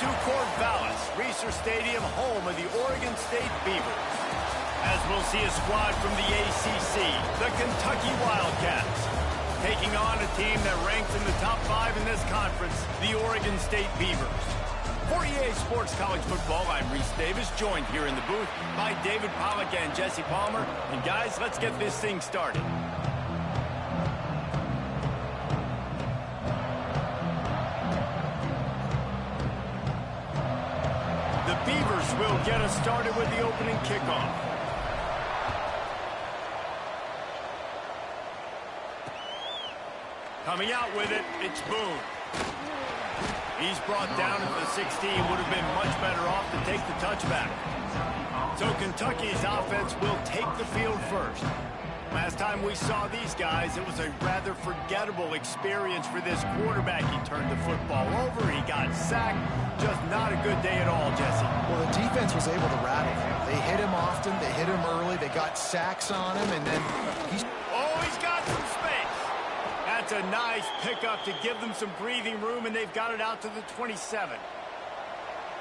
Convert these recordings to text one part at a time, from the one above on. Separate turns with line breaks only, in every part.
to Corvallis, Reser Stadium, home of the Oregon State Beavers. As we'll see a squad from the ACC, the Kentucky Wildcats, taking on a team that ranks in the top 5 in this conference, the Oregon State Beavers. For EA Sports College Football, I'm Reese Davis, joined here in the booth by David Pollack and Jesse Palmer. And guys, let's get this thing started. The Beavers will get us started with the opening kickoff. Coming out with it, it's Boone. He's brought down at the 16, would have been much better off to take the touchback. So Kentucky's offense will take the field first. Last time we saw these guys, it was a rather forgettable experience for this quarterback. He turned the football over, he got sacked. Just not a good day at all, Jesse.
Well, the defense was able to rattle him. They hit him often, they hit him early, they got sacks on him, and then he's...
Oh, he's got some space. That's a nice pickup to give them some breathing room, and they've got it out to the 27.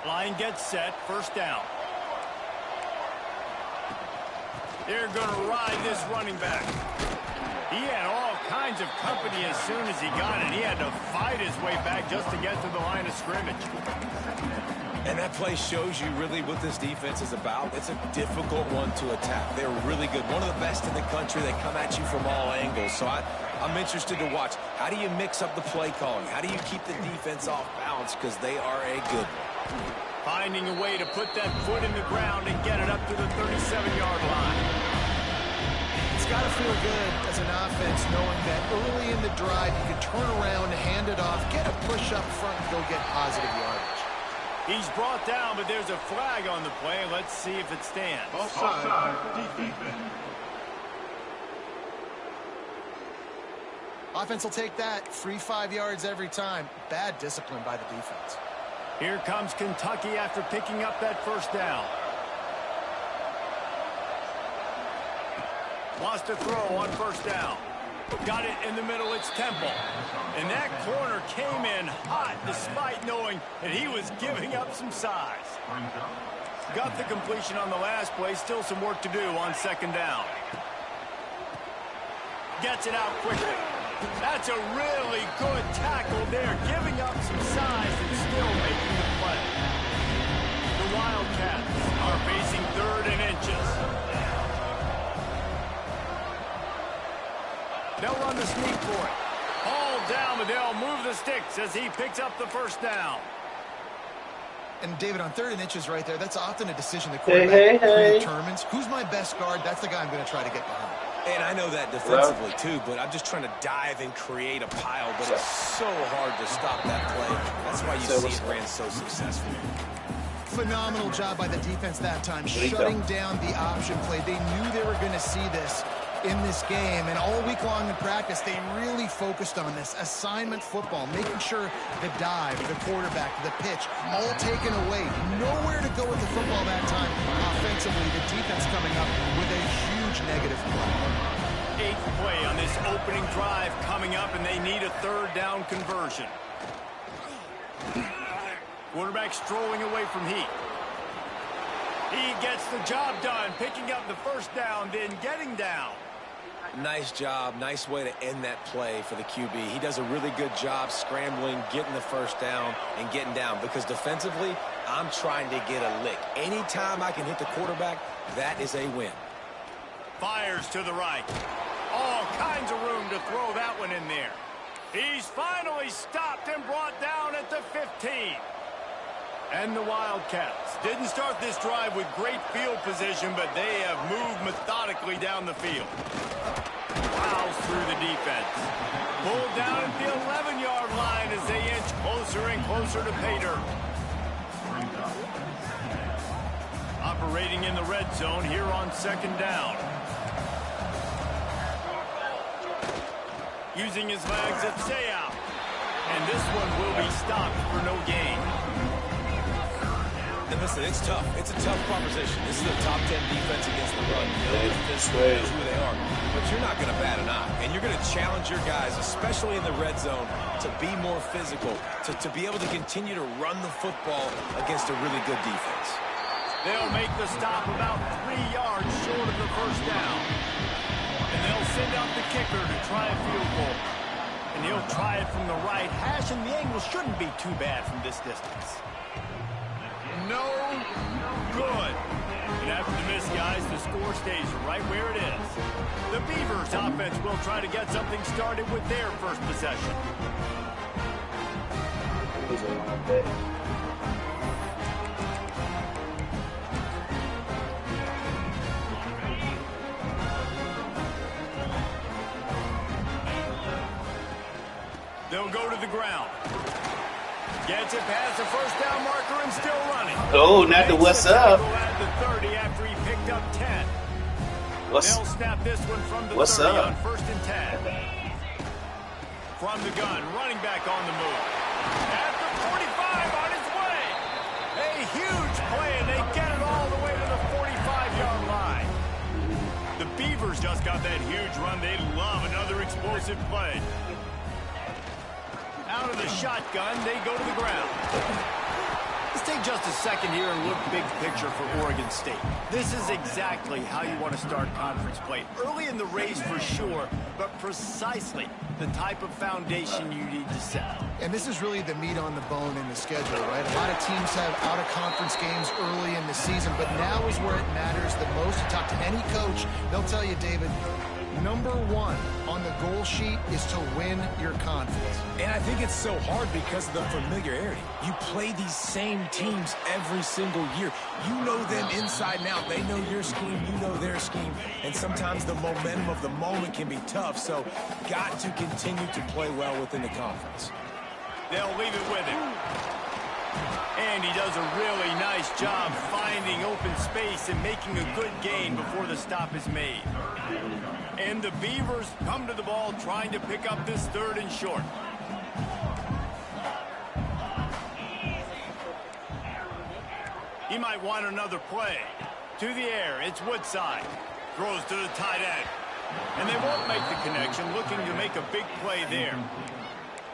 Line gets set, first down. They're going to ride this running back. He had all kinds of company as soon as he got it. He had to fight his way back just to get to the line of scrimmage.
And that play shows you really what this defense is about. It's a difficult one to attack. They're really good. One of the best in the country. They come at you from all angles. So I'm interested to watch. How do you mix up the play calling? How do you keep the defense off balance? Because they are a good one.
Finding a way to put that foot in the ground and get it up to the 37-yard line.
It's got to feel good as an offense knowing that early in the drive you can turn around, hand it off, get a push up front, and go get positive yardage.
He's brought down, but there's a flag on the play. Let's see if it stands.
Offside, defense.
Offense will take that. Free 5 yards every time. Bad discipline by the defense.
Here comes Kentucky after picking up that first down. Wants to throw on first down. Got it in the middle, it's Temple. And that corner came in hot despite knowing that he was giving up some size. Got the completion on the last play, still some work to do on second down. Gets it out quickly. That's a really good tackle there, giving up some size and still making the play. The Wildcats are facing 3rd and inches. They'll run the sneak for it. All down, but they'll move the sticks as he picks up the first down.
And David, on 3rd and inches right there, that's often a decision the quarterback predetermines. Who's my best guard? That's the guy I'm going to try to get behind.
And I know that defensively, too, but I'm just trying to dive and create a pile, but it's so hard to stop that play. That's why you see it ran so successfully.
Phenomenal job by the defense that time, shutting down the option play. They knew they were going to see this in this game, and all week long in practice, they really focused on this assignment football, making sure the dive, the quarterback, the pitch, all taken away. Nowhere to go with the football that time. Offensively, the defense coming up with a huge negative play.
8th play on this opening drive coming up, and they need a 3rd down conversion. Quarterback strolling away from Heat. He gets the job done, picking up the first down, then getting down.
Nice job. Nice way to end that play for the QB. He does a really good job scrambling, getting the first down, and getting down. Because defensively, I'm trying to get a lick. Anytime I can hit the quarterback, that is a win.
Fires to the right. All kinds of room to throw that one in there. He's finally stopped and brought down at the 15. And the Wildcats didn't start this drive with great field position, but they have moved methodically down the field. Plows through the defense. Pulled down at the 11-yard line as they inch closer and closer to pay dirt. Operating in the red zone here on second down. Using his legs at stay out. And this one will be stopped for no gain.
And listen, it's tough. It's a tough proposition. This is a top 10 defense against the run. You know, this is who they are. But you're not going to bat an eye. And you're going to challenge your guys, especially in the red zone, to be more physical, to be able to continue to run the football against a really good defense.
They'll make the stop about 3 yards short of the first down. And they'll send out the kicker to try a field goal. And he'll try it from the right hash, and the angle shouldn't be too bad from this distance. No good. And after the miss, guys, the score stays right where it is. The Beavers offense will try to get something started with their first possession. They'll go to the ground. Gets it past the first down marker and still running.
Oh, not the what's up.
At the 30 after he picked up 10. They'll snap this one from the 30
up?
on 1st and 10. From the gun, running back on the move. At the 45 on his way. A huge play, and they get it all the way to the 45-yard line. The Beavers just got that huge run. They love another explosive play. Out of the shotgun, they go to the ground. Let's take just a second here and look big picture for Oregon State. This is exactly how you want to start conference play. Early in the race for sure, but precisely the type of foundation you need to set.
And this is really the meat on the bone in the schedule, right? A lot of teams have out-of-conference games early in the season, but now is where it matters the most. You talk to any coach, they'll tell you, David, number one on the goal sheet is to win your conference.
And I think it's so hard because of the familiarity. You play these same teams every single year. You know them inside and out. They know your scheme, you know their scheme. And sometimes the momentum of the moment can be tough. So got to continue to play well within the conference.
They'll leave it with him. And he does a really nice job finding open space and making a good gain before the stop is made. And the Beavers come to the ball trying to pick up this 3rd and short. He might want another play. To the air, it's Woodside. Throws to the tight end. And they won't make the connection, looking to make a big play there.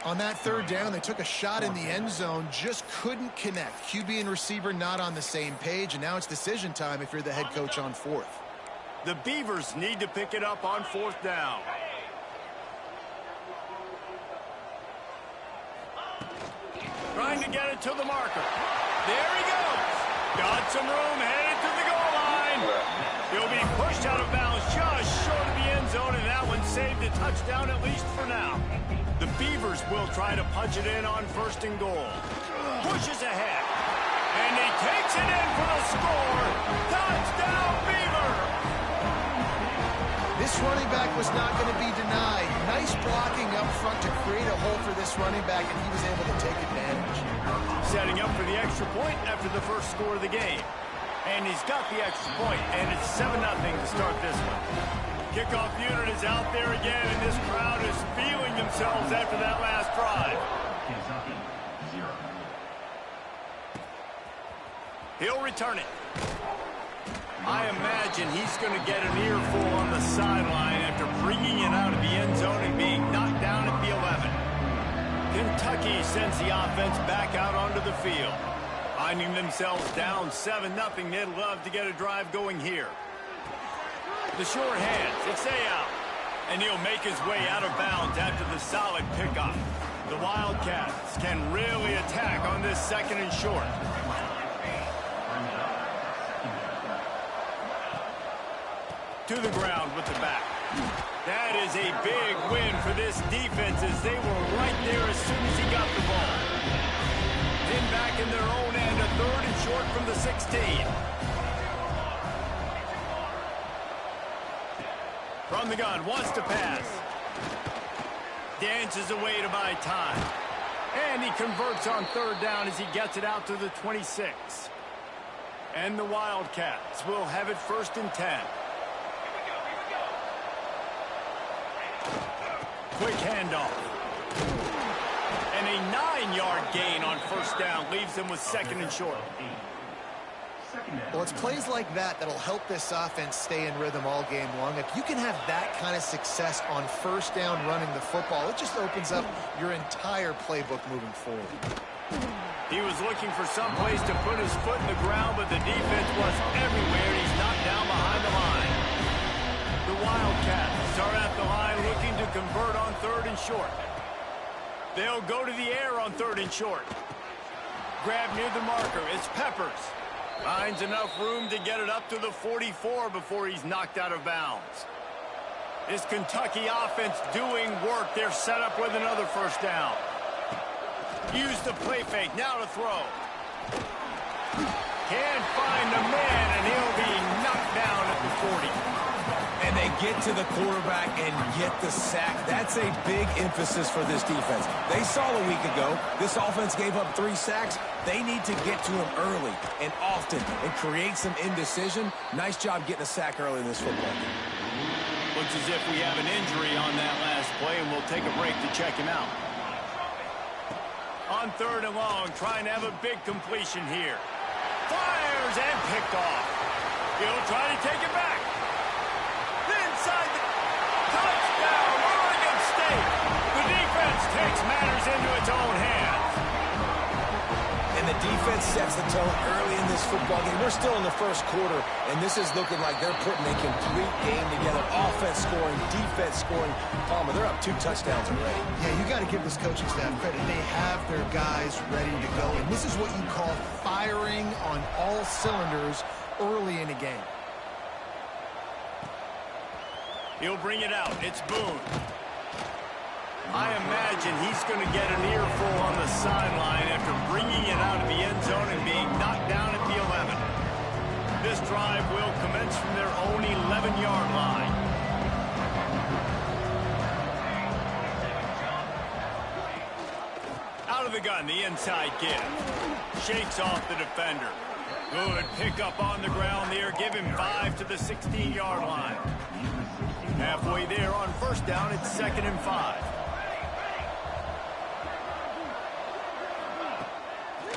On that 3rd down, they took a shot in the end zone, just couldn't connect. QB and receiver not on the same page, and now it's decision time if you're the head coach on 4th.
The Beavers need to pick it up on 4th down. Trying to get it to the marker. There he goes. Got some room, headed to the goal line. He'll be pushed out of bounds just short of the end zone, and that one saved a touchdown at least for now. The Beavers will try to punch it in on 1st and goal. Pushes ahead. And he takes it in for the score. Touchdown, Beaver!
This running back was not going to be denied. Nice blocking up front to create a hole for this running back, and he was able to take advantage.
Setting up for the extra point after the first score of the game. And he's got the extra point, and it's 7-0 to start this one. Kickoff unit is out there again, and this crowd is feeling themselves after that last drive. He'll return it. I imagine he's going to get an earful on the sideline after bringing it out of the end zone and being knocked down at the 11. Kentucky sends the offense back out onto the field. Finding themselves down 7-0, they'd love to get a drive going here. The short hands, it's out. And he'll make his way out of bounds after the solid pickup. The Wildcats can really attack on this 2nd and short. To the ground with the back. That is a big win for this defense as they were right there as soon as he got the ball. Then back in their own end, a 3rd and short from the 16. From the gun, wants to pass. Dances away to buy time. And he converts on 3rd down as he gets it out to the 26. And the Wildcats will have it 1st and 10. Quick handoff. And a 9-yard gain on 1st down leaves them with 2nd and short.
Well, it's plays like that that'll help this offense stay in rhythm all game long. If you can have that kind of success on first down running the football, it just opens up your entire playbook moving forward.
He was looking for some place to put his foot in the ground, but the defense was everywhere, and he's knocked down behind the line. The Wildcats are at the line looking to convert on 3rd and short. They'll go to the air on 3rd and short. Grab near the marker. It's Peppers. Finds enough room to get it up to the 44 before he's knocked out of bounds. This Kentucky offense doing work. They're set up with another first down. Use the play fake. Now to throw. Can't find the man, and he'll be knocked down at the 40.
And they get to the quarterback and get the sack. That's a big emphasis for this defense. They saw a week ago, this offense gave up 3 sacks. They need to get to him early and often and create some indecision. Nice job getting a sack early in this football game.
Looks as if we have an injury on that last play, and we'll take a break to check him out. On 3rd and long, trying to have a big completion here. Fires and picked off. He'll try to take it back. Inside the touchdown, Oregon State. The defense takes matters into its own hands.
And the defense sets the tone early in this football game. We're still in the first quarter, and this is looking like they're putting a complete game together. Offense scoring, defense scoring. Palmer, they're up 2 touchdowns already.
Yeah, you got to give this coaching staff credit. They have their guys ready to go, and this is what you call firing on all cylinders early in a game.
He'll bring it out. It's Boone. I imagine he's going to get an earful on the sideline after bringing it out of the end zone and being knocked down at the 11. This drive will commence from their own 11-yard line. Out of the gun, the inside give. Shakes off the defender. Good pickup on the ground there. Give him 5 to the 16-yard line. Halfway there on first down, it's 2nd and 5.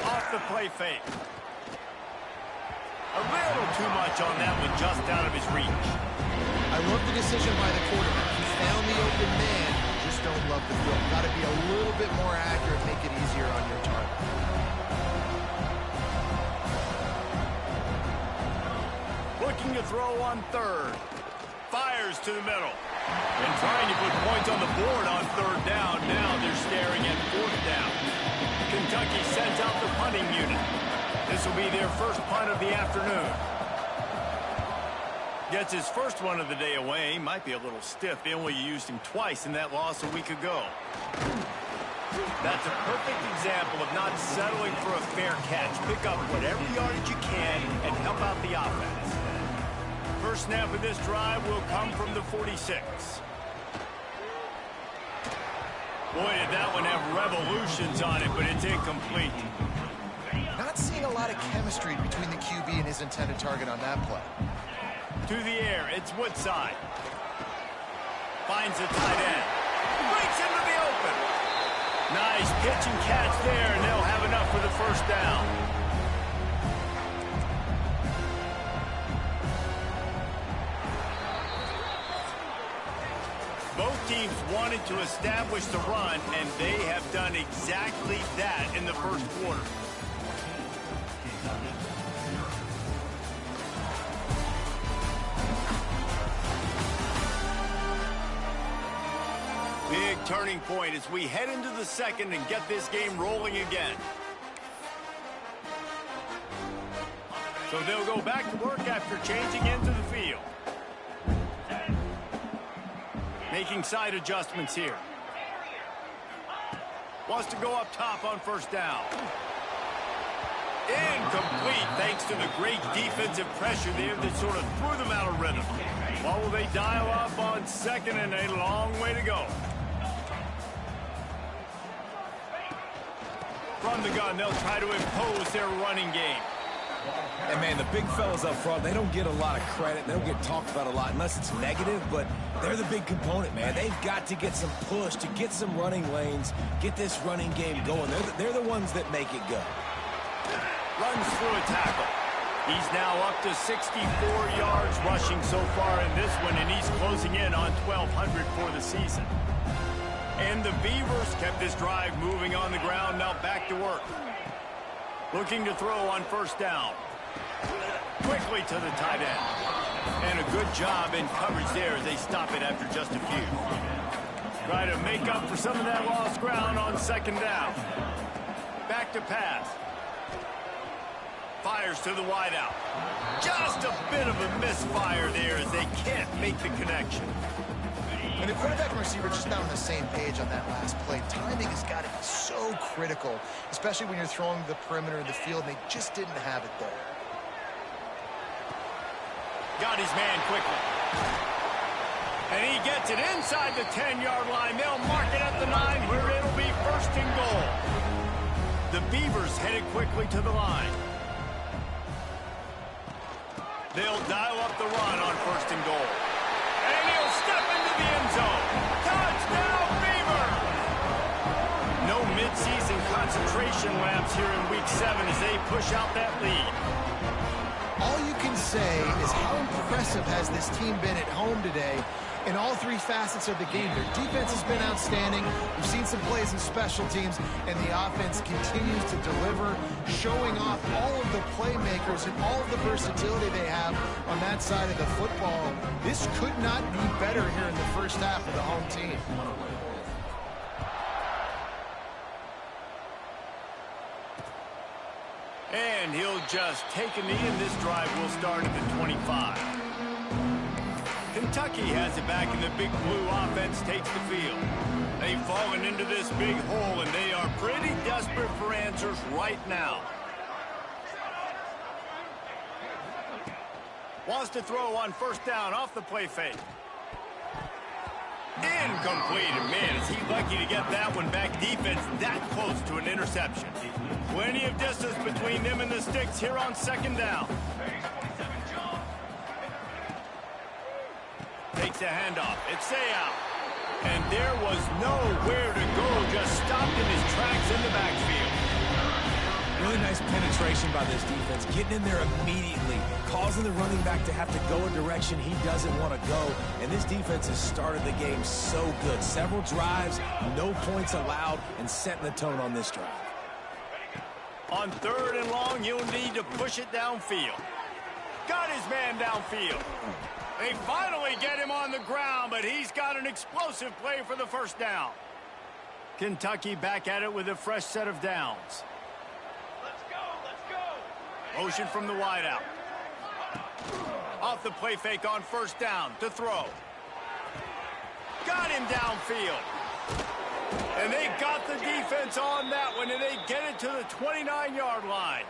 Off the play fake. A little too much on that one, just out of his reach.
I love the decision by the quarterback. He found the open man. Just don't love the throw. Got to be a little bit more accurate, make it easier on your target.
Looking to throw on 3rd. Fires to the middle. And trying to put points on the board on 3rd down. Now they're staring at 4th down. Kentucky sends out the punting unit. This will be their first punt of the afternoon. Gets his first one of the day away. Might be a little stiff. They only used him twice in that loss a week ago. That's a perfect example of not settling for a fair catch. Pick up whatever yardage you can and help out the offense. First snap of this drive will come from the 46. Boy, did that one have revolutions on it, but it's incomplete.
Not seeing a lot of chemistry between the QB and his intended target on that play.
To the air, it's Woodside. Finds the tight end. Breaks into the open. Nice pitch and catch there, and they'll have enough for the first down. Both teams wanted to establish the run, and they have done exactly that in the first quarter. Big turning point as we head into the second and get this game rolling again. So they'll go back to work after changing into the field. Making side adjustments here. Wants to go up top on first down. Incomplete thanks to the great defensive pressure there that sort of threw them out of rhythm. What will they dial up on second, and a long way to go. From the gun, they'll try to impose their running game.
And, man, the big fellas up front, they don't get a lot of credit. They don't get talked about a lot unless it's negative, but they're the big component, man. They've got to get some push, to get some running lanes, get this running game going. They're the ones that make it go.
Runs through a tackle. He's now up to 64 yards rushing so far in this one, and he's closing in on 1,200 for the season. And the Beavers kept this drive moving on the ground, now back to work. Looking to throw on first down. Quickly to the tight end. And a good job in coverage there as they stop it after just a few. Try to make up for some of that lost ground on second down. Back to pass. Fires to the wideout. Just a bit of a misfire there as they can't make the connection.
And the quarterback and receiver just not on the same page on that last play. Timing has got to be so critical, especially when you're throwing the perimeter of the field, and they just didn't have it there.
Got his man quickly. And he gets it inside the 10-yard line. They'll mark it at the 9 where it'll be first and goal. The Beavers headed quickly to the line. They'll dial up the run on first and goal. And he'll step into the end zone. Touchdown, Beaver! No midseason concentration laps here in Week 7 as they push out that lead.
All you can say is how impressive has this team been at home today in all three facets of the game. Their defense has been outstanding. We've seen some plays in special teams, and the offense continues to deliver, showing off all of the playmakers and all of the versatility they have on that side of the football. This could not be better here in the first half of the home team.
And he'll just take a knee, and this drive will start at the 25. Kentucky has it back, and the big blue offense takes the field. They've fallen into this big hole, and they are pretty desperate for answers right now. Wants to throw on first down off the play fake. Incomplete, and man, is he lucky to get that one back. Defense that close to an interception. Plenty of distance between them and the sticks here on second down. Takes a handoff. It's out. And there was nowhere to go. Just stopped in his tracks in the backfield.
Really nice penetration by this defense. Getting in there immediately. Causing the running back to have to go a direction he doesn't want to go. And this defense has started the game so good. Several drives, no points allowed, and setting the tone on this drive.
On third and long, you'll need to push it downfield. Got his man downfield. They finally get him on the ground, but he's got an explosive play for the first down. Kentucky back at it with a fresh set of downs.
Let's go.
Motion from the wideout. Off the play fake on first down to throw. Got him downfield. And they got the defense on that one, and they get it to the 29-yard line.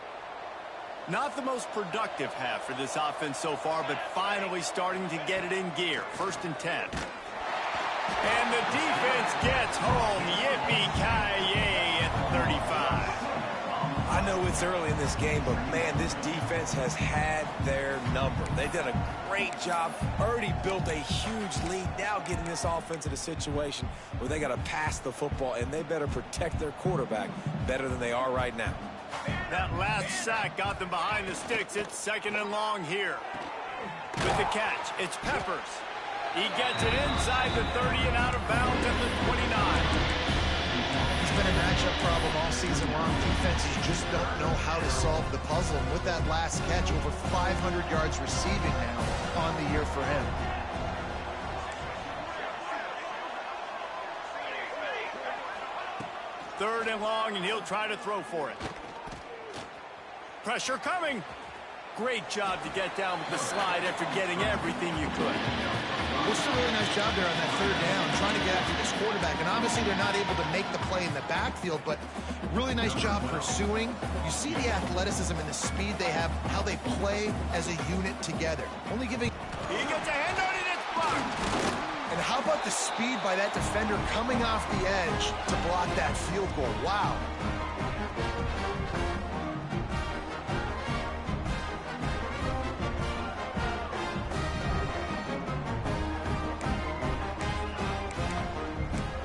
Not the most productive half for this offense so far, but finally starting to get it in gear. First and 10. And the defense gets home. Yippee-ki-yay at 35.
I know it's early in this game, but man, this defense has had their number. They've done a great job, already built a huge lead, now getting this offense in a situation where they got to pass the football, and they better protect their quarterback better than they are right now.
That last sack got them behind the sticks. It's second and long here. With the catch, it's Peppers. He gets it inside the 30 and out of bounds at the 29.
It's been a matchup problem all season long. Defenses just don't know how to solve the puzzle. And with that last catch, over 500 yards receiving now on the year for him.
Third and long, and he'll try to throw for it. Pressure coming. Great job to get down with the slide after getting everything you could.
Just a really nice job there on that third down, trying to get after this quarterback. And obviously they're not able to make the play in the backfield, but really nice job pursuing. You see the athleticism and the speed they have, how they play as a unit together. Only giving...
He gets a hand on it, it's blocked.
And how about the speed by that defender coming off the edge to block that field goal? Wow.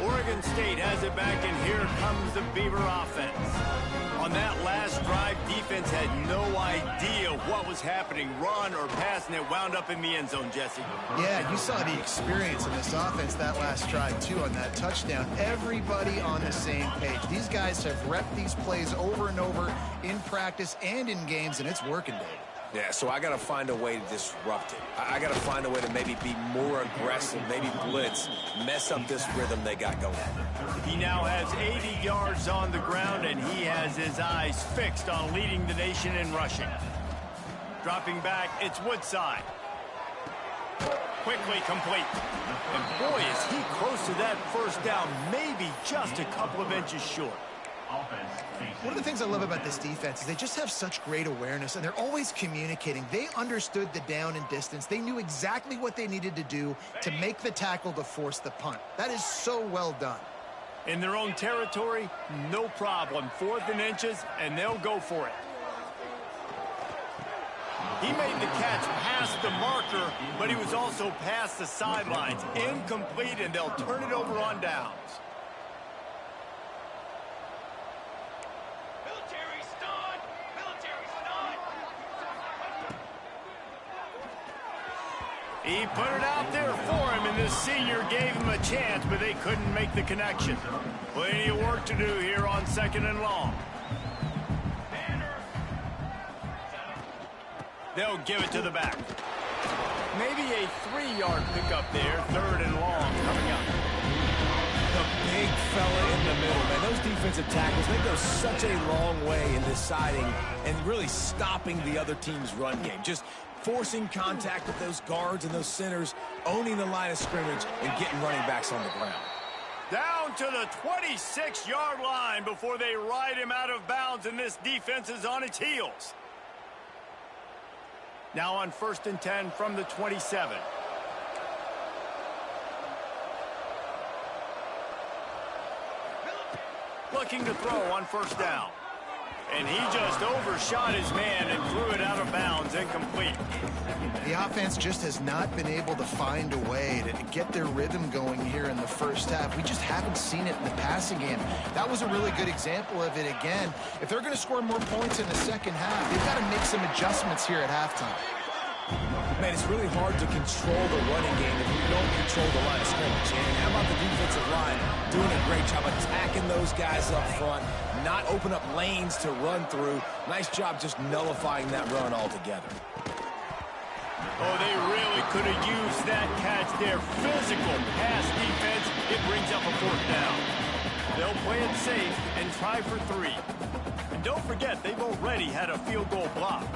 Oregon State has it back, and here comes the Beaver offense. On On that last drive, defense had no idea what was happening. Run or pass, and it wound up in the end zone, Jesse.
Yeah, you saw the experience in this offense that last drive, too, on that touchdown. Everybody on the same page. These guys have repped these plays over and over in practice and in games, and it's working, Dave.
Yeah, so I got to find a way to disrupt it. I got to find a way to maybe be more aggressive, maybe blitz, mess up this rhythm they got going.
He now has 80 yards on the ground, and he has his eyes fixed on leading the nation in rushing. Dropping back, it's Woodside. Quickly complete. And boy, is he close to that first down, maybe just a couple of inches short.
One of the things I love about this defense is they just have such great awareness, and they're always communicating. They understood the down and distance. They knew exactly what they needed to do to make the tackle to force the punt. That is so well done.
In their own territory, no problem. 4th and inches, and they'll go for it. He made the catch past the marker, but he was also past the sidelines. Incomplete, and they'll turn it over on downs. He put it out there for him, and this senior gave him a chance, but they couldn't make the connection. Plenty of work to do here on 2nd and long. They'll give it to the back. Maybe a 3-yard pickup there, 3rd and long coming up.
The big fella in the middle, man. Those defensive tackles, they go such a long way in deciding and really stopping the other team's run game. Just forcing contact with those guards and those centers, owning the line of scrimmage, and getting running backs on the ground.
Down to the 26-yard line before they ride him out of bounds, and this defense is on its heels. Now on 1st and 10 from the 27. Looking to throw on 1st down. And he just overshot his man and threw it out of bounds, incomplete.
The offense just has not been able to find a way to get their rhythm going here in the first half. We just haven't seen it in the passing game. That was a really good example of it again. If they're going to score more points in the second half, they've got to make some adjustments here at halftime.
Man, it's really hard to control the running game if you don't control the line of scrimmage. And how about the defensive line doing a great job attacking those guys up front, not open up lanes to run through. Nice job just nullifying that run altogether.
Oh, they really could have used that catch there. Physical pass defense. It brings up a 4th down. They'll play it safe and try for 3. And don't forget, they've already had a field goal block.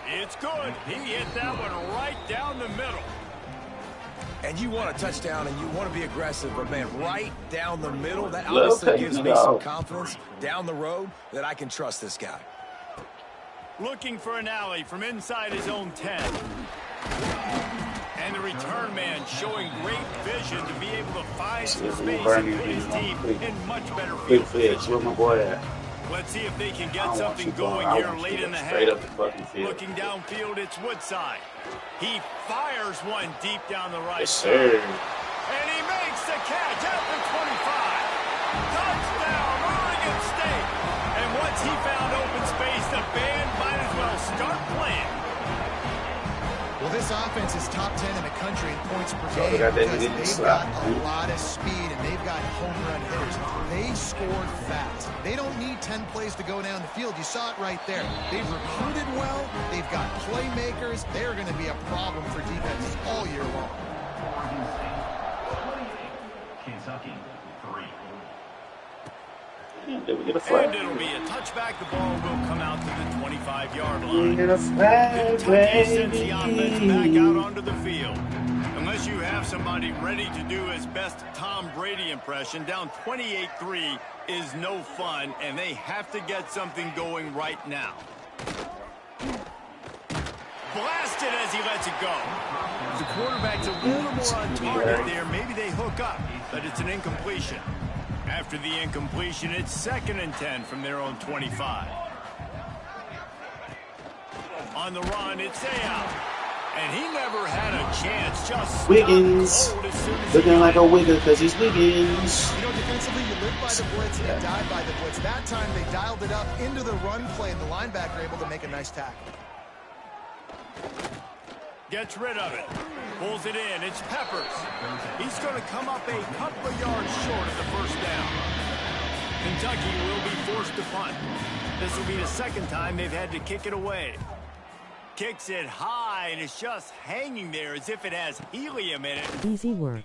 It's good. He hit that one right down the middle.
And you want a touchdown and you want to be aggressive, but man, right down the middle, that obviously gives me some confidence down the road that I can trust this guy.
Looking for an alley from inside his own 10. And the return man showing great vision to be able to find some space and put his team in much better field position. Let's see if they can get something going here late in the half. Looking downfield, it's Woodside. He fires one deep down the right side. And he makes the catch at the 25. Touchdown, Oregon State. And once he found open space, the band might as well start playing.
Well, this offense is top 10 in the country in points per game because they've got a lot of speed and they've got home run hitters. They scored fast. They don't need 10 plays to go down the field. You saw it right there. They've recruited well. They've got playmakers. They're going to be a problem for defenses all year long.
Kentucky, 3.
And it'll be a touchback. The ball will come out to the 25-yard line. Kentucky sends the offense back out onto the field. Unless you have somebody ready to do his best Tom Brady impression, down 28-3 is no fun, and they have to get something going right now. Blasted as he lets it go. The quarterback's a little more on target there. Maybe they hook up, but it's an incompletion. After the incompletion, it's 2nd and 10 from their own 25. On the run, it's Ayal. And he never had a chance. Just
Wiggins. Looking like a wigger because he's Wiggins.
You know, defensively, you live by the blitz and you die by the blitz. That time, they dialed it up into the run play, and the linebacker able to make a nice tackle.
Gets rid of it. Pulls it in. It's Peppers. He's going to come up a couple of yards short of the first down. Kentucky will be forced to punt. This will be the second time they've had to kick it away. Kicks it high, and it's just hanging there as if it has helium in it.
Easy work.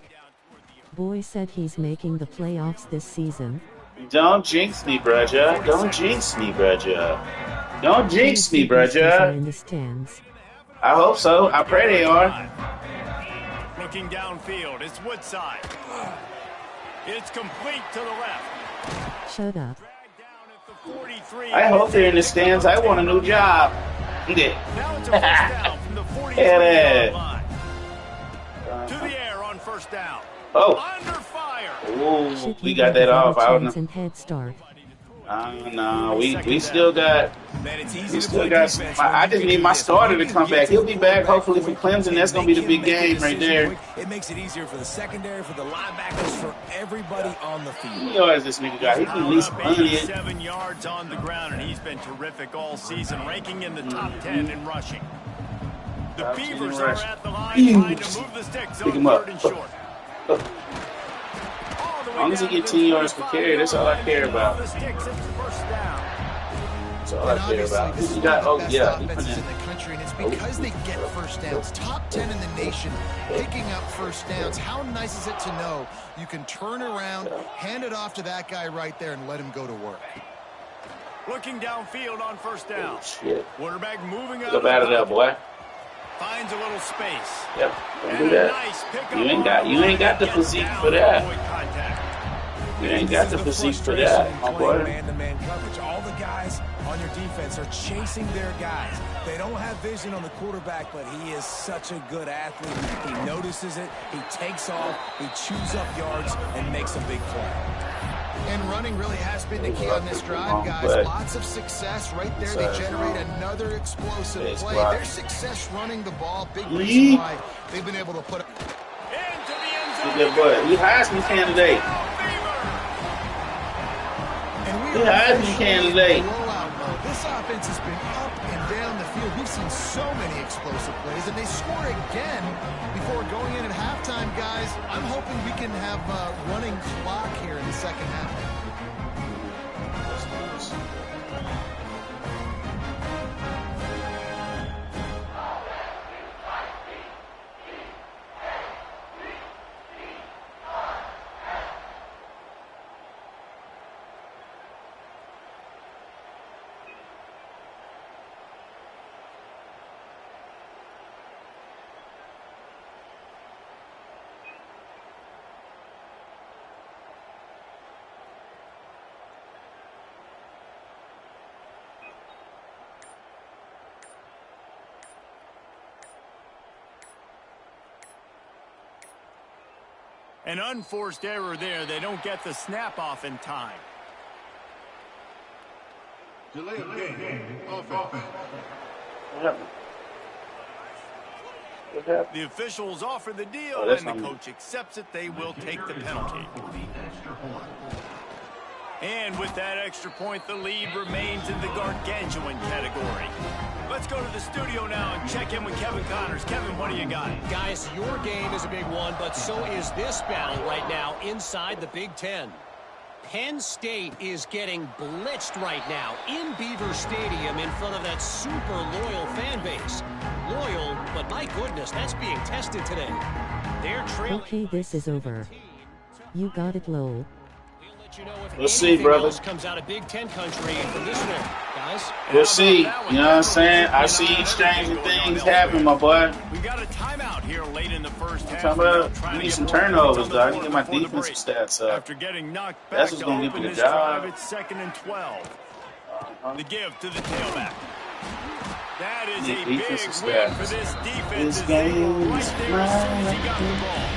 Boy said he's making the playoffs this season.
Don't jinx me, brother. Don't jinx me, brother. Don't jinx me, brother.
In the stands.
I hope so. I pray they are.
Looking downfield, it's Woodside. It's complete to the left.
Shut up.
I hope they're in the stands. I want a new job.
Now it's a first down from the 43-yard line. To the air on first down.
Oh.
Under fire.
Ooh, we got that off. I don't know.
Head start.
No, we still got. We still got. I just need my starter to come back. He'll be back hopefully for Clemson. That's gonna be the big game right there.
It makes it easier for the secondary, for the linebackers, for everybody on the field.
How many yards this nigga got? He can at least
87 yards on the ground, and he's been terrific all season, ranking in the top 10 in rushing. The Beavers are at the line trying to move the sticks on third and short.
As long as he get 10 yards per carry, that's all I care about. That's all I care about. He got, oh yeah,
offenses in the country, and it's because they get first downs. Top 10 in the nation, picking up first downs. How nice is it to know you can turn around, hand it off to that guy right there, and let him go to work?
Looking downfield on first down.
Oh, shit.
Quarterback moving up.
Get out of there, boy.
Finds a little space.
Yep, don't do that.
Nice
You ain't got the physique for that. You ain't got the physique for that, my boy.
Man-to-man coverage. All the guys on your defense are chasing their guys. They don't have vision on the quarterback, but he is such a good athlete. He notices it, he takes off, he chews up yards, and makes a big play.
And running really has been the key on this drive, guys. Lots of success right there. They generate another explosive play. Their success running the ball, big reason why they've been able to put it
into the end zone.
Good boy. He Heisman candidate. He Heisman candidate.
This offense has been up and down the field. We've seen so many explosive plays, and they score again before going in at halftime, guys. I'm hoping we can have a running clock here in the second half.
An unforced error there. They don't get the snap off in time.
Delay of game. Offense.
The officials offer the deal, and the coach accepts it. They will take the penalty. And with that extra point, the lead remains in the gargantuan category. Let's go to the studio now and check in with Kevin Connors. Kevin, what do you got?
Guys, your game is a big one, but so is this battle right now inside the Big Ten. Penn State is getting blitzed right now in Beaver Stadium in front of that super loyal fan base. Loyal, but my goodness, that's being tested today. They're trailing.
Okay, this is over. You got it, lol.
We'll see, brother.
Comes out of Big Ten country from this one, guys.
We'll see. You know what I'm saying? I see stranger things happen, my boy.
We got a timeout here late in the first half.
I'm talking about we need some turnovers, though. I need to get my defensive stats up.
After getting knocked back,
that's what's going to give me the job.
It's 2nd and 12. The give to the tailback. That is a big win for this defense.
This game is mine.
He got the ball.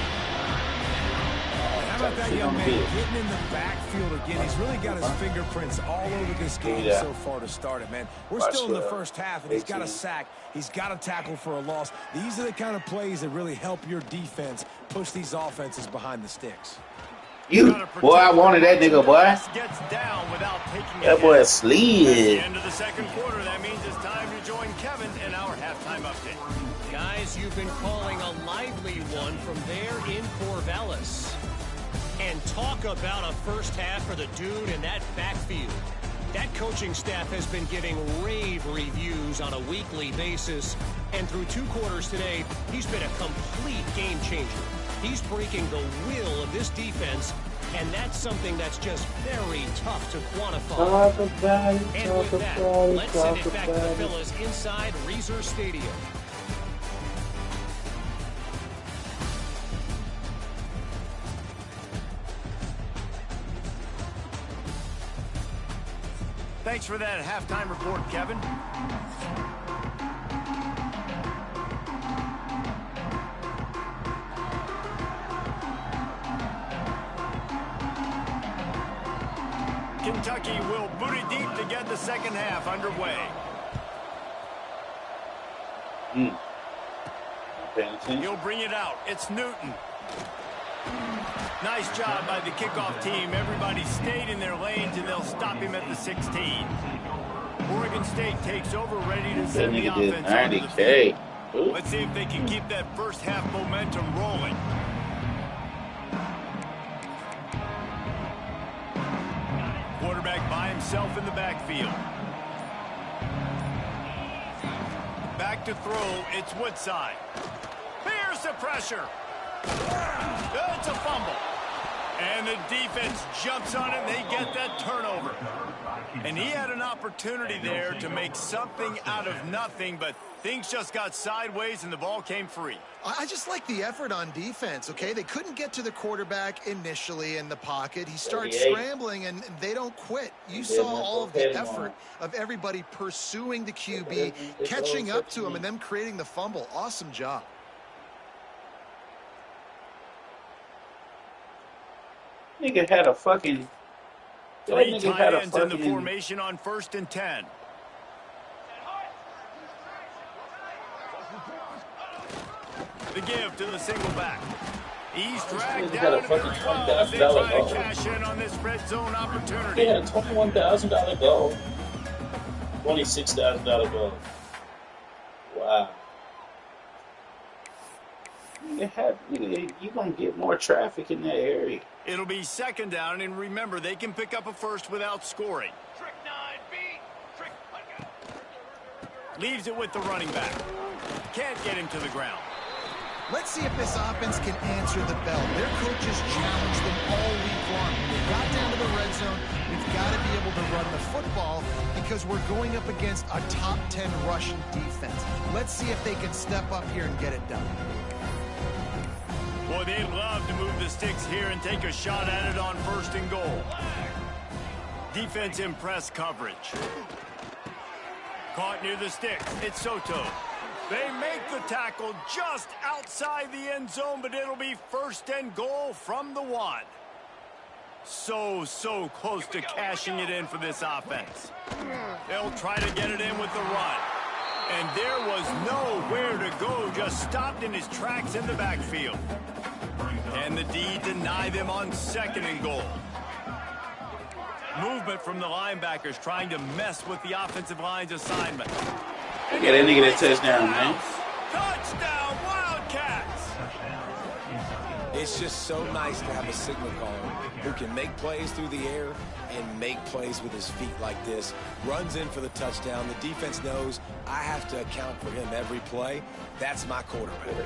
about that young man getting in the backfield again? He's really got his fingerprints all over this game so far to start it, man. We're still in the first half, and he's got a sack. He's got a tackle for a loss. These are the kind of plays that really help your defense push these offenses behind the sticks.
Boy, I wanted that nigga, boy. That boy slid.
At the end of the second quarter, that means it's time to join Kevin in our halftime update.
Guys, you've been calling a lively one from there in Corvallis. And talk about a first half for the dude in that backfield. That coaching staff has been giving rave reviews on a weekly basis. And through 2 quarters today, he's been a complete game changer. He's breaking the will of this defense, and that's something that's just very tough to quantify. And with that, let's send it back to the fellas inside Reser Stadium.
Thanks for that halftime report, Kevin. Kentucky will boot it deep to get the second half underway. He'll bring it out. It's Newton. Nice job by the kickoff team. Everybody stayed in their lanes, and they'll stop him at the 16. Oregon State takes over, ready to send the offense onto the field. Let's see if they can keep that first half momentum rolling. Quarterback by himself in the backfield. Back to throw. It's Woodside. Here's the pressure. It's a fumble. And the defense jumps on it, and they get that turnover. And he had an opportunity there to make something out of nothing, but things just got sideways, and the ball came free.
I just like the effort on defense, okay? They couldn't get to the quarterback initially in the pocket. He starts scrambling, and they don't quit. You saw all of the effort of everybody pursuing the QB, catching up to him, and them creating the fumble. Awesome job.
Nigga had a fucking...
Three tight ends in the formation on 1st and 10. The give to the single back. He's dragged down at 12. They try to cash in on this red zone opportunity.
He had a $21,000 goal. $26,000 goal. Wow. You're going to get more traffic in that area.
It'll be second down, and remember, they can pick up a first without scoring. Leaves it with the running back. Can't get him to the ground.
Let's see if this offense can answer the bell. Their coaches challenged them all week long. We got down to the red zone. We've got to be able to run the football because we're going up against a top 10 rushing defense. Let's see if they can step up here and get it done.
Boy, they'd love to move the sticks here and take a shot at it on 1st and goal. Defense in press coverage. Caught near the sticks. It's Soto. They make the tackle just outside the end zone, but it'll be 1st and goal from the 1. So close to cashing it in for this offense. They'll try to get it in with the run. And there was nowhere to go, just stopped in his tracks in the backfield. And the D deny them on 2nd and goal. Movement from the linebackers trying to mess with the offensive line's assignment.
Look at that nigga that touchdown, man.
Touchdown, Wildcats!
It's just so nice to have a signal caller who can make plays through the air and make plays with his feet like this. Runs in for the touchdown. The defense knows I have to account for him every play. That's my quarterback.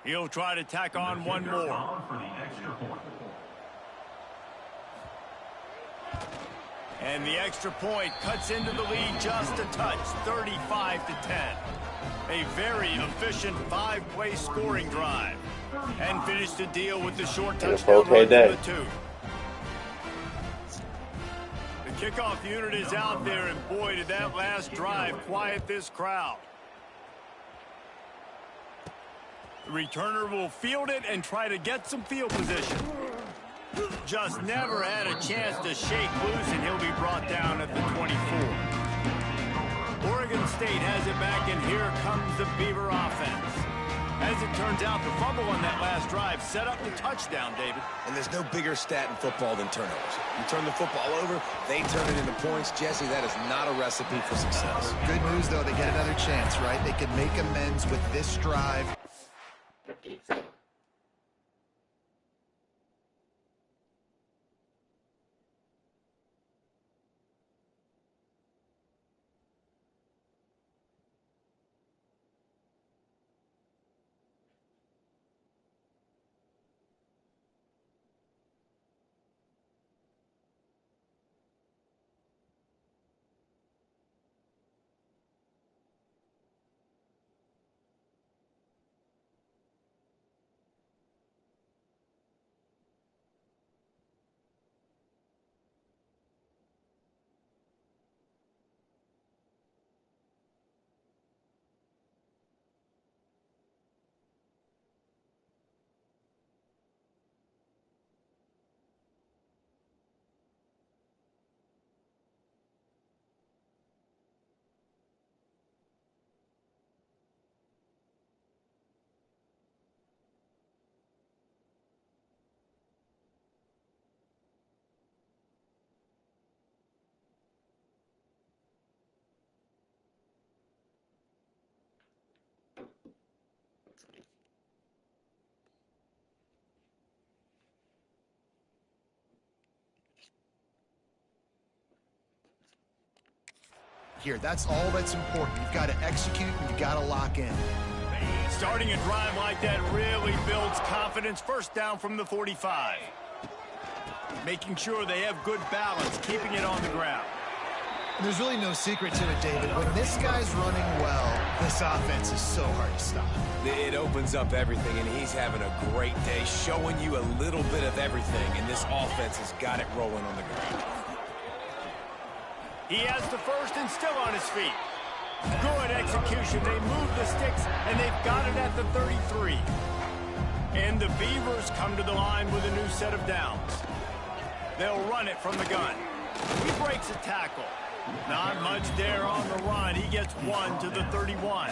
He'll try to tack on one more. And the extra point cuts into the lead just a touch, 35-10. A very efficient 5-play scoring drive. And finished the deal with the short touchdown run for the 2. Kickoff unit is out there, and boy, did that last drive quiet this crowd. The returner will field it and try to get some field position. Just never had a chance to shake loose, and he'll be brought down at the 24. Oregon State has it back, and here comes the Beaver offense. As it turns out, the fumble on that last drive set up the touchdown, David.
And there's no bigger stat in football than turnovers. You turn the football over, they turn it into points. Jesse, that is not a recipe for success.
Good news, though. They get another chance, right? They can make amends with this drive. Here, that's all that's important. You've got to execute and you've got to lock in.
Starting a drive like that really builds confidence. First down from the 45. Making sure they have good balance, keeping it on the ground.
There's really no secret to it, David. When this guy's running well, this offense is so hard to stop.
It opens up everything, and he's having a great day, showing you a little bit of everything, and this offense has got it rolling on the ground.
He has the first and still on his feet. Good execution. They move the sticks, and they've got it at the 33. And the Beavers come to the line with a new set of downs. They'll run it from the gun. He breaks a tackle. Not much there on the run. He gets one to the 31.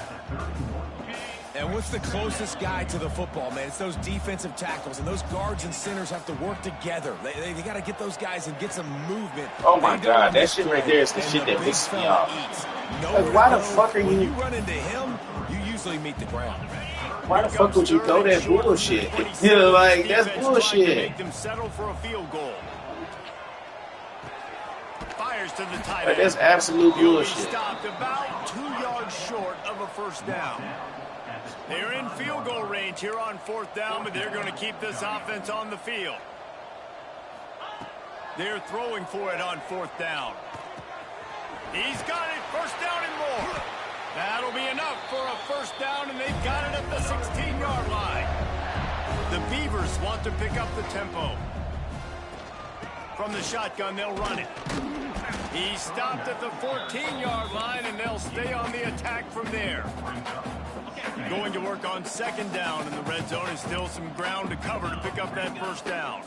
And what's the closest guy to the football, man? It's those defensive tackles, and those guards and centers have to work together. They got to get those guys and get some movement.
Oh, my God. That shit right there is the shit that pisses me off. Like, why the fuck are you...
When you run into him, you usually meet the ground.
Why the fuck would you throw that bullshit? You know, like, that's bullshit.
Make them settle for a field goal. Fires to the tight end.
Like, that's absolute bullshit.
Stopped about 2 yards short of a first down. They're in field goal range here on fourth down, but they're going to keep this offense on the field. They're throwing for it on fourth down. He's got it, first down and more. That'll be enough for a first down, and they've got it at the 16-yard line. The Beavers want to pick up the tempo. From the shotgun, they'll run it. He stopped at the 14-yard line, and they'll stay on the attack from there. Going to work on second down, and the red zone is still some ground to cover to pick up that first down.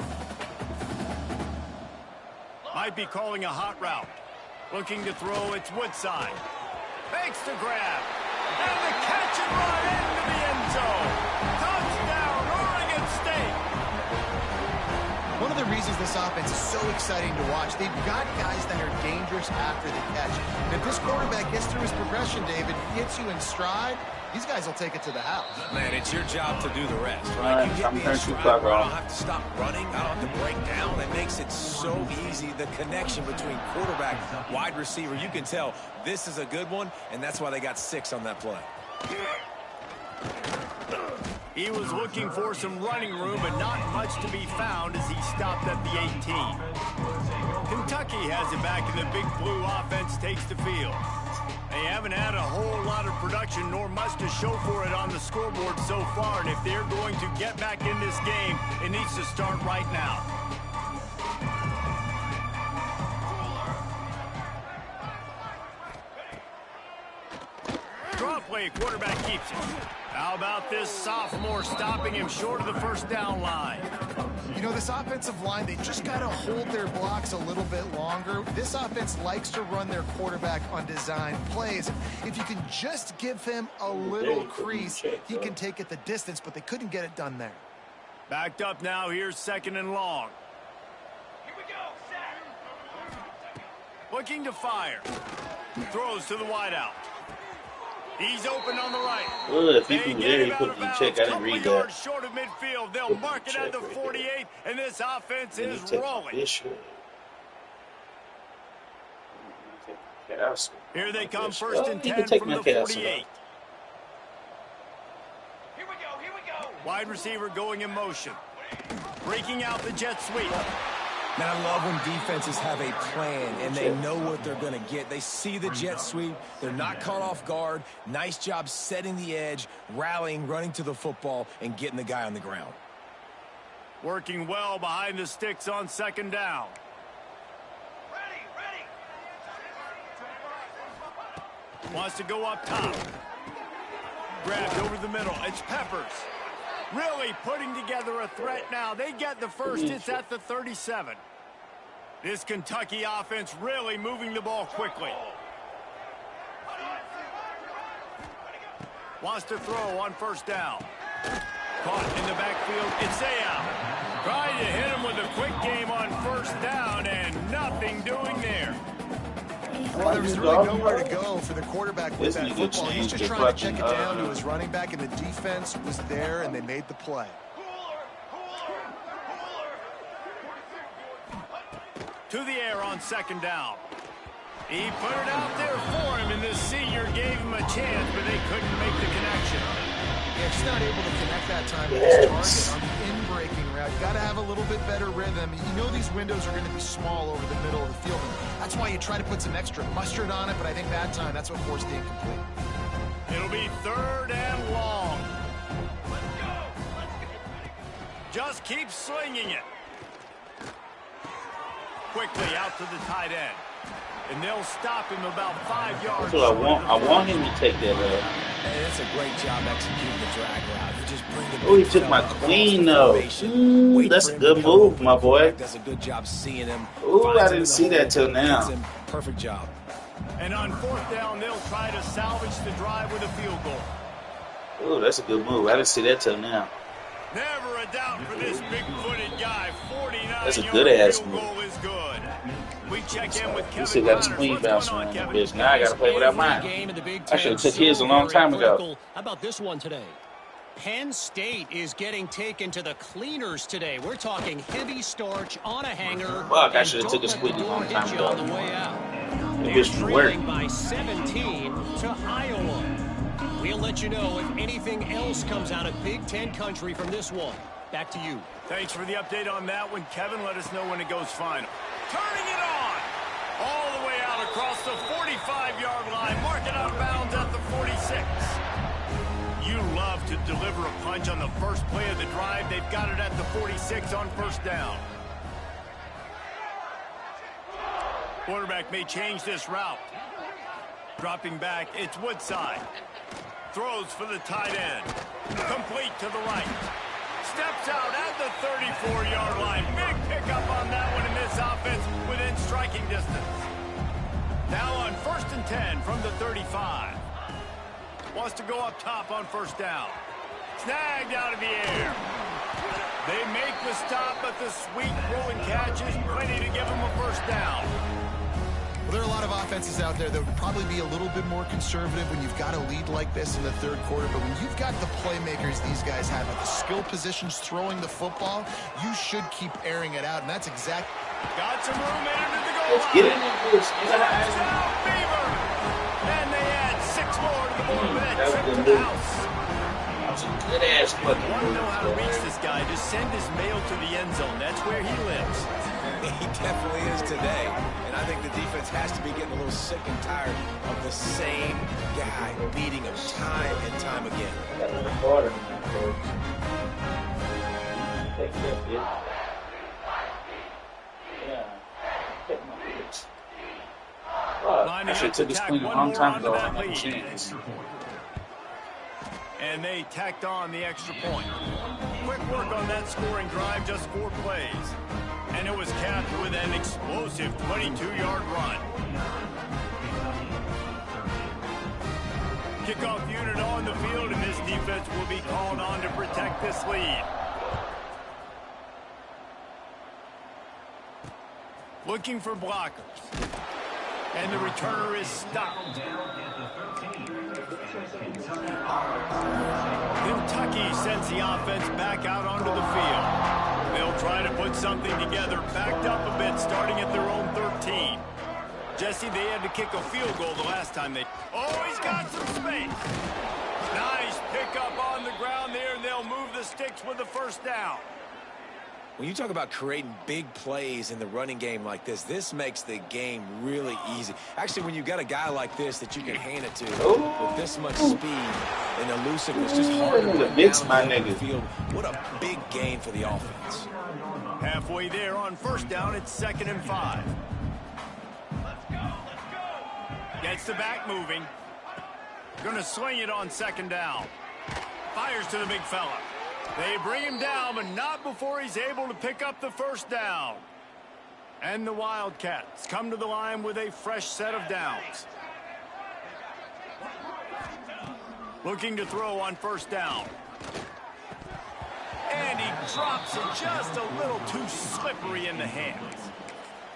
Might be calling a hot route. Looking to throw, it's Woodside. Fakes to grab. And the catch and run into the end zone. Touchdown, Oregon State.
One of the reasons this offense is so exciting to watch, they've got guys that are dangerous after the catch. And if this quarterback gets through his progression, David, gets you in stride, these guys will take it to the house.
Man, it's your job to do the rest, right? You get me in stride, I don't have to stop running. I don't have to break down. It makes it so easy. The connection between quarterback, wide receiver, you can tell this is a good one, and that's why they got 6 on that play.
He was looking for some running room, but not much to be found as he stopped at the 18. Kentucky has it back, and the Big Blue offense takes the field. They haven't had a whole lot of production, nor much to show for it on the scoreboard so far, and if they're going to get back in this game, it needs to start right now. way a quarterback keeps it. How about this sophomore stopping him short of the first down line?
You know, this offensive line, they just got to hold their blocks a little bit longer. This offense likes to run their quarterback on design plays. If you can just give him a little crease, he can take it the distance, but they couldn't get it done there.
Backed up now. Here's 2nd and long.
Here we go.
Looking to fire. Throws to the wideout. He's open on the right.
Well, if he was there, he put the check. I didn't read that.
Short of midfield. They'll mark it at the 48, and this offense is rolling. Here they come, 1st and 10 from the 48. Here we go. Wide receiver going in motion. Breaking out the jet sweep.
Man, I love when defenses have a plan and they know what they're going to get. They see the jet sweep. They're not caught off guard. Nice job setting the edge, rallying, running to the football, and getting the guy on the ground.
Working well behind the sticks on 2nd down. Wants to go up top. Grabbed over the middle. It's Peppers. Really putting together a threat now. They get the first. It's at the 37. This Kentucky offense really moving the ball quickly. Wants to throw on 1st down. Caught in the backfield. It's out. Trying to hit him with a quick game on 1st down, and nothing doing there.
Well, there's really nowhere to go for the quarterback with that football. He's just trying to check it down to his running back, and the defense was there, and they made the play.
To the air on 2nd down. He put it out there for him, and the senior gave him a chance, but they couldn't make the connection.
Yeah, just not able to connect that time with his target on the in-breaking route. You got to have a little bit better rhythm. You know these windows are going to be small over the middle of the field. That's why you try to put some extra mustard on it, but I think that time that's what forced the incomplete.
It'll be 3rd and long. Just keep slinging it. Quickly out to the tight end. And they'll stop him about 5 yards.
That's what I want him to take that.
Hey, that's a great job executing the drag route. He just bring the
he took my clean though. That's a good move, my boy.
Does a good job seeing him.
I didn't see that till now.
Perfect job.
And on 4th down, they'll try to salvage the drive with a field goal.
That's a good move. I didn't see that till now.
Never a doubt for this big-footed guy. 49
That's a good-ass
field
move.
goal is good. We check in with Kevin.
He still got his clean bounce on him, bitch. Now I got to play without mine. I should have took his a long time ago.
How about this one today? Penn State is getting taken to the cleaners today. We're talking heavy starch on a hanger.
Fuck, I should have took a squeaky a long time ago.
On the way out.
They're
trailing by 17 to Iowa. We'll let you know if anything else comes out of Big Ten country from this one. Back to you.
Thanks for the update on that one, Kevin. Let us know when it goes final. Turning it on. All the way out across the 45-yard line. Mark it out of bounds at the 46. You love to deliver a punch on the first play of the drive. They've got it at the 46 on 1st down. Quarterback may change this route. Dropping back, it's Woodside. Throws for the tight end. Complete to the right. Steps out at the 34-yard line. Big pickup on that one in this offense within striking distance. Now on 1st and 10 from the 35. Wants to go up top on 1st down. Snagged out of the air. They make the stop, but the sweet rolling catch is plenty to give them a 1st down.
Well, there are a lot of offenses out there that would probably be a little bit more conservative when you've got a lead like this in the 3rd quarter. But when you've got the playmakers these guys have at the skill positions throwing the football, you should keep airing it out. And that's exactly.
Got some room in under the goal line.
Let's get it.
Touchdown, Beaver. And they add 6 more to the board with that trip to the house.
That's a good-ass fucking
Want to
move.
know how to reach this guy? Just send his mail to the end zone. That's where he lives.
He definitely is today. And I think the defense has to be getting a little sick and tired of the same guy beating him time and time again.
I should have took this clean a long time ago.
And they tacked on the extra point. Quick work on that scoring drive, just 4 plays. And it was capped with an explosive 22-yard run. Kickoff unit on the field, and this defense will be called on to protect this lead. Looking for blockers. And the returner is stopped. Kentucky sends the offense back out onto the field. They'll try to put something together, backed up a bit, starting at their own 13. Jesse, they had to kick a field goal the last time they... Oh, he's got some space. Nice pickup on the ground there, and they'll move the sticks with the first down.
When you talk about creating big plays in the running game like this, this makes the game really easy. Actually, when you've got a guy like this that you can hand it to with this much speed and elusiveness, just hard to mix my nigga field. What a big gain for the offense.
Halfway there on first down, it's 2nd and 5. Gets the back moving. Gonna swing it on 2nd down. Fires to the big fella. They bring him down, but not before he's able to pick up the first down. And the Wildcats come to the line with a fresh set of downs. Looking to throw on first down. And he drops it just a little too slippery in the hands.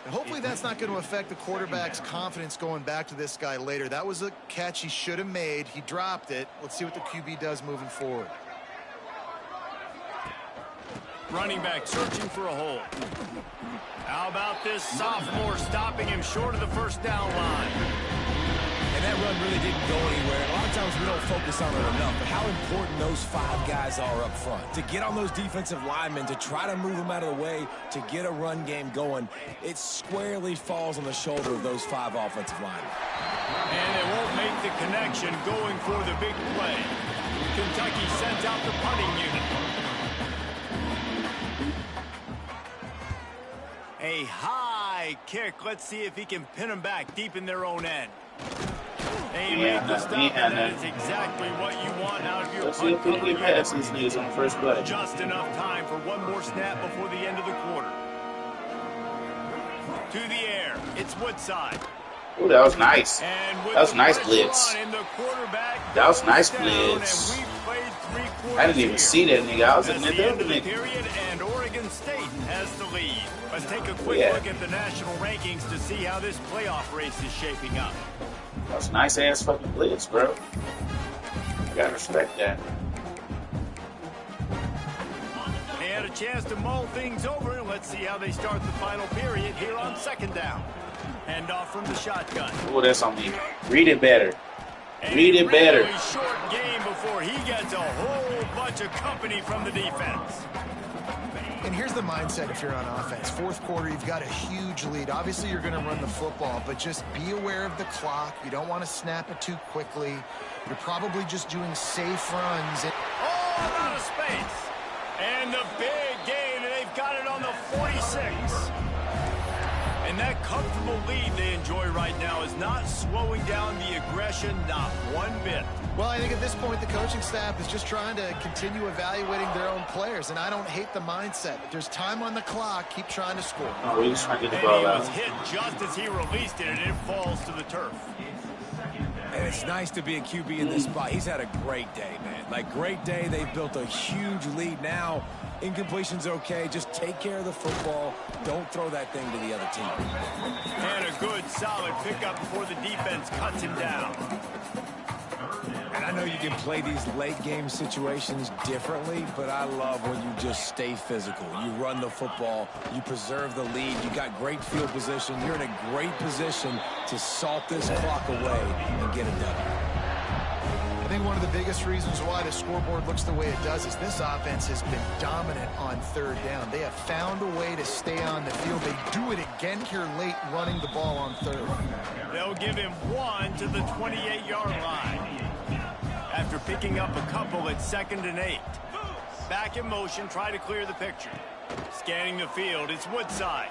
And hopefully that's not going to affect the quarterback's confidence going back to this guy later. That was a catch he should have made. He dropped it. Let's see what the QB does moving forward.
Running back searching for a hole. How about this sophomore stopping him short of the first down line?
And that run really didn't go anywhere. A lot of times we don't focus on it enough, but how important those 5 guys are up front. To get on those defensive linemen, to try to move them out of the way, to get a run game going, it squarely falls on the shoulder of those 5 offensive linemen.
And they won't make the connection going for the big play. Kentucky sends out the punting unit. A high kick. Let's see if he can pin them back deep in their own end. They make the stop, and that is exactly what you want out of your punt cover unit.
On first play.
Just enough time for one more snap before the end of the quarter. To the air. It's Woodside.
Oh, that was nice. That was nice blitz. That was nice blitz. I didn't even see that nigga. I was in the
period, and Oregon State has the lead. Let's take a quick look at the national rankings to see how this playoff race is shaping up.
That was nice ass fucking blitz, bro. You gotta respect that.
They had a chance to mull things over, and let's see how they start the final period here on 2nd down. Hand off from the shotgun.
Oh, that's on me. Read it better. Read it better.
Really short game before he gets a whole bunch of company from the defense.
And here's the mindset if you're on offense. 4th quarter, you've got a huge lead. Obviously, you're going to run the football, but just be aware of the clock. You don't want to snap it too quickly. You're probably just doing safe runs.
All out of space. And the big gain, and they've got it on the 46. And that comfortable lead they enjoy right now is not slowing down the aggression, not one bit.
Well, I think at this point, the coaching staff is just trying to continue evaluating their own players, and I don't hate the mindset. If there's time on the clock, keep trying to score.
Oh, he's trying to get the
ball
out.
He was hit just as he released it, and it falls to the turf.
And it's nice to be a QB in this spot. He's had a great day, man. Like, great day. They've built a huge lead now. Incompletion's okay. Just take care of the football. Don't throw that thing to the other team.
And a good, solid pickup before the defense cuts him down.
And I know you can play these late-game situations differently, but I love when you just stay physical. You run the football. You preserve the lead. You got great field position. You're in a great position to salt this clock away and get it done.
I think one of the biggest reasons why the scoreboard looks the way it does is this offense has been dominant on 3rd down. They have found a way to stay on the field. They do it again here late, running the ball on 3rd.
They'll give him 1 to the 28-yard line. After picking up a couple at 2nd and 8. Back in motion, try to clear the picture. Scanning the field, it's Woodside.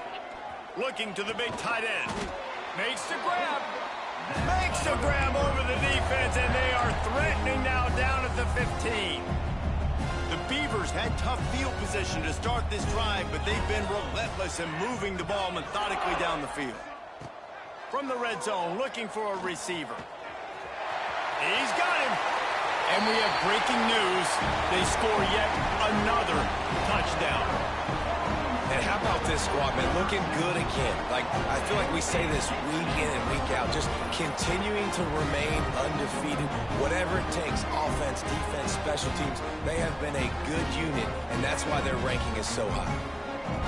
Looking to the big tight end. Makes the grab. Makes the grab over the defense, and they are threatening now down at the 15. The Beavers had tough field position to start this drive, but they've been relentless in moving the ball methodically down the field. From the red zone, looking for a receiver. He's got him. And we have breaking news. They score yet another touchdown.
And how about this squad, man? Looking good again. Like, I feel like we say this week in and week out, just continuing to remain undefeated. Whatever it takes, offense, defense, special teams, they have been a good unit, and that's why their ranking is so high.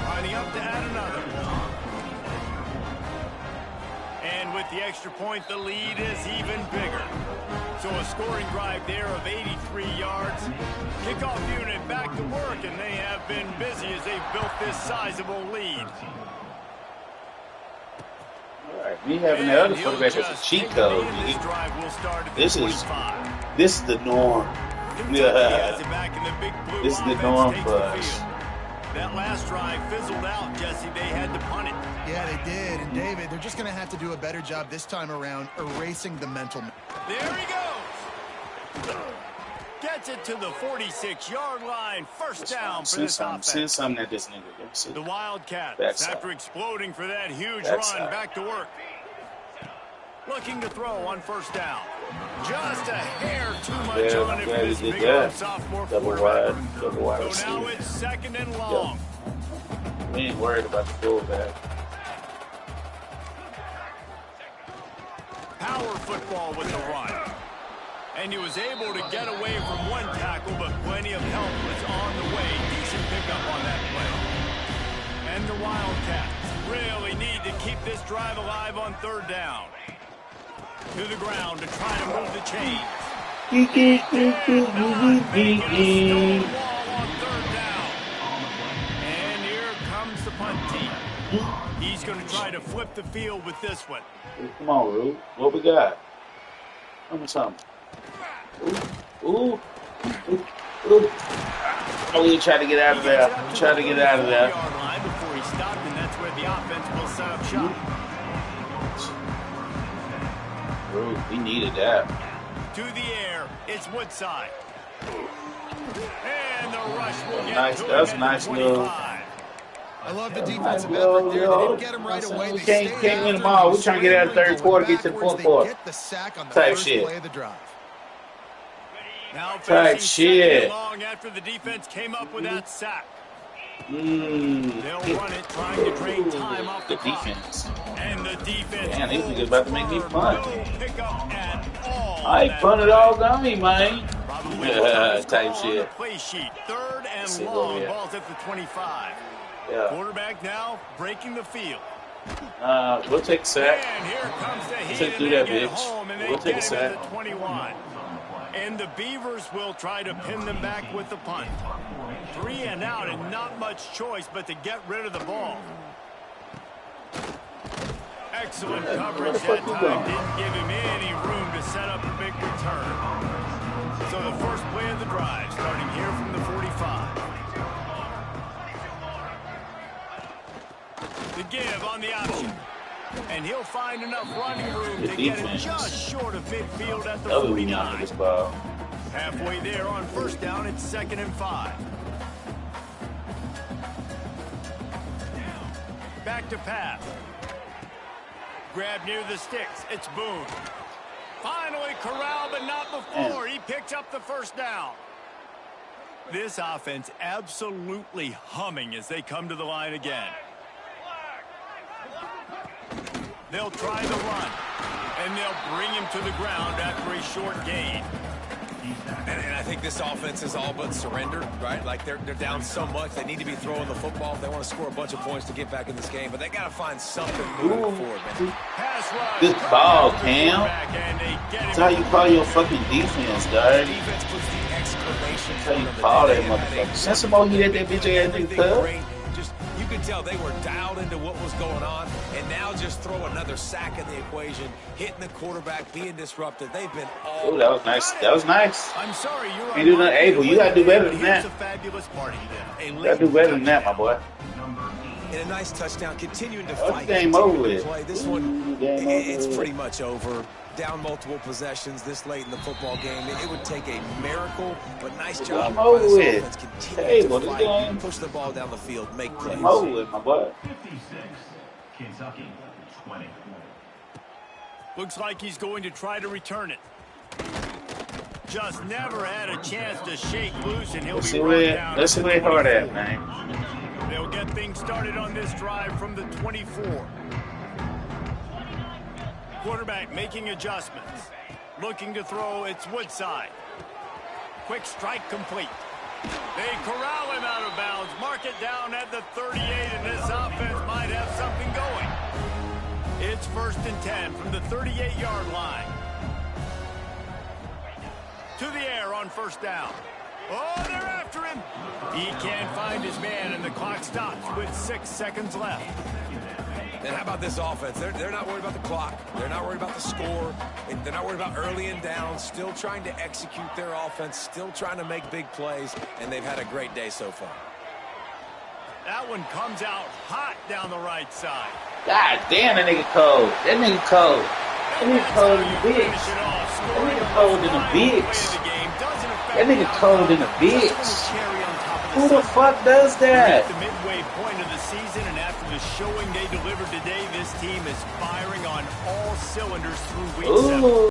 Lining up to add another. And with the extra point, the lead is even bigger. So a scoring drive there of 83 yards. Kickoff unit back to work, and they have been busy as they've built this sizable lead.
All right, we having the other quarterback as a cheat code. This is the norm. This is the norm for us.
That last drive fizzled out, Jesse. They had to punt it.
Yeah, they did. And David, they're just going to have to do a better job this time around erasing the mental.
There he goes. Gets it to the 46-yard line. First down for this offense.
Send something at this nigga.
The Wildcats, after exploding for that huge run, back to work. Looking to throw on first down. Just a hair too much on it for this big sophomore quarterback.
Double wide.
So now it's second and long.
We ain't worried about the fullback.
Power football with the run. And he was able to get away from one tackle, but plenty of help was on the way. Decent pickup on that play. And the Wildcats really need to keep this drive alive on third down. To the ground to try to move the chains. And here comes the punt team. He's going to try to flip the field with this one.
Come on, Rue. What we got? Tell me something. Ooh. Oh, we try to get out of there. Before he
stopped, and that's where the offense will set up shop.
Bro, we needed that.
To the air, it's Woodside. And the rush will get
nice. That's nice little.
I love the defensive effort there. They didn't get him right away.
We can't win the ball. We're trying to get out of the third quarter, get to the fourth quarter.
Get the sack on the
Type
first
shit.
play of the drive.
Now
Type shit.
long after the defense came up with that sack.
They'll
run it, trying to drain time off the
defense.
And the defense.
Man, these niggas about to make me punt.
No pickup at all.
I ain't punted all game, man. Type shit.
Play sheet. Third and long. Ball's at the 25.
Yeah.
Quarterback now breaking the field.
We'll take a sack.
And here comes the heat.
Let's do that, bitch. We'll take a sack.
21. And the Beavers will try to pin them back with the punt. 3 and out, and not much choice but to get rid of the ball. Excellent coverage that time. Didn't give him any room to set up a big return. So the first play of the drive, starting here from the 45. The give on the option. And he'll find enough running room to get it just short of midfield at the 49. Halfway there on first down, it's 2nd and 5. Back to pass. Grab near the sticks. It's Boone. Finally corralled, but not before. He picks up the first down. This offense absolutely humming as they come to the line again. They'll try the run, and they'll bring him to the ground after a short gain.
And I think this offense is all but surrendered, right? Like they're down so much, they need to be throwing the football if they want to score a bunch of points to get back in this game. But they got to find something moving forward, man.
Good ball, Cam. That's how you call your fucking defense, dog.
Defense puts the exclamation.
That's how you call that motherfucker. Send some more heat at that bitch ass nigga, cuz.
You could tell they were dialed into what was going on, and now just throw another sack in the equation, hitting the quarterback, being disrupted. They've been all.
Ooh, that was nice. That was nice.
I'm sorry, you're
Ain't do nothing, Abel. You gotta do better than that.
A fabulous party
You gotta do better than that, my boy.
and a nice touchdown, continuing to
Oh,
fight.
game over with.
Play. This one, it's pretty much over. Down multiple possessions this late in the football game. It would take a miracle, but nice job by this offense. Continue to fight, push the ball down the field, make plays.
Game over with, my boy.
56, Kentucky 20.
Looks like he's going to try to return it. Just never had a chance to shake loose, and he'll be run down.
Let's see where hard at, man.
They'll get things started on this drive from the 24. Quarterback making adjustments. Looking to throw, it's Woodside. Quick strike complete. They corral him out of bounds. Mark it down at the 38, and this offense might have something going. It's 1st and 10 from the 38-yard line. To the air on 1st down. Oh, they're after him. He can't find his man, and the clock stops with 6 seconds left.
And how about this offense? They're not worried about the clock. They're not worried about the score. They're not worried about early and down. Still trying to execute their offense. Still trying to make big plays. And they've had a great day so far.
That one comes out hot down the right side.
God damn, that nigga cold. That nigga cold. That nigga cold in the bitch. That nigga cold in the bitch. That nigga cold in the bitch. Who the fuck does that?
The midway point of the season, and after the showing they delivered today, this team is firing on all cylinders through week 7.